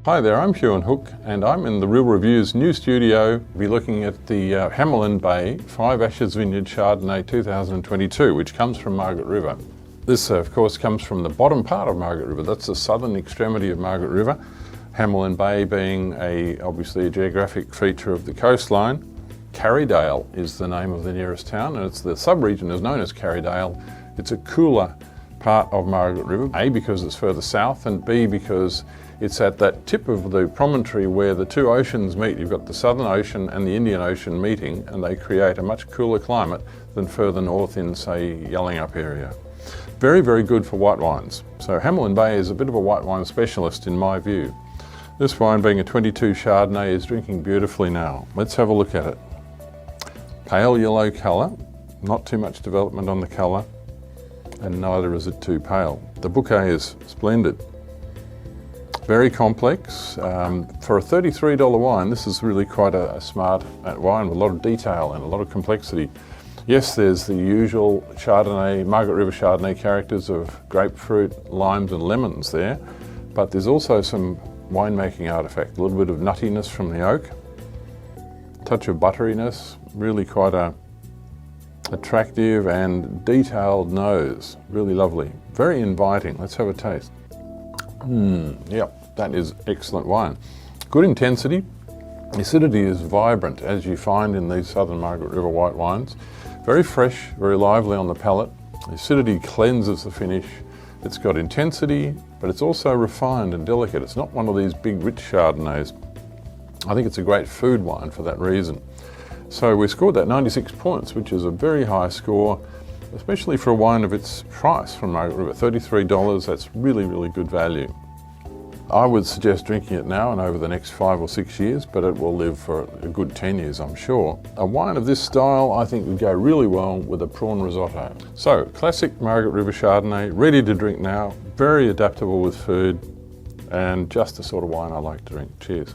Hi there, I'm Huon Hooke and I'm in the Real Review's new studio. We'll be looking at the Hamelin Bay 5 Ashes Vineyard Chardonnay 2022, which comes from Margaret River. This of course comes from the bottom part of Margaret River. That's the southern extremity of Margaret River. Hamelin Bay being obviously a geographic feature of the coastline. Carrydale is the name of the nearest town, and it's the sub-region is known as Carrydale. It's a cooler part of Margaret River, A, because it's further south, and B, because it's at that tip of the promontory where the two oceans meet. You've got the Southern Ocean and the Indian Ocean meeting, and they create a much cooler climate than further north in, say, Yallingup area. Very, very good for white wines. So Hamelin Bay is a bit of a white wine specialist in my view. This wine, being a 22 Chardonnay, is drinking beautifully now. Let's have a look at it. Pale yellow colour, not too much development on the colour, and neither is it too pale. The bouquet is splendid. Very complex. For a $33 wine, this is really quite a smart wine with a lot of detail and a lot of complexity. Yes, there's the usual Chardonnay, Margaret River Chardonnay characters of grapefruit, limes and lemons there, but there's also some winemaking artifact, a little bit of nuttiness from the oak, touch of butteriness, really quite a attractive and detailed nose, really lovely, very inviting. Let's have a taste. Yep, that is excellent wine. Good intensity. Acidity is vibrant, as you find in these southern Margaret River white wines. Very fresh, very lively on the palate. Acidity cleanses the finish. It's got intensity, but it's also refined and delicate. It's not one of these big, rich Chardonnays. I think it's a great food wine for that reason. So we scored that 96 points, which is a very high score, especially for a wine of its price from Margaret River. $33, that's really, really good value. I would suggest drinking it now and over the next 5 or 6 years, but it will live for a good 10 years, I'm sure. A wine of this style, I think, would go really well with a prawn risotto. So, classic Margaret River Chardonnay, ready to drink now, very adaptable with food, and just the sort of wine I like to drink. Cheers.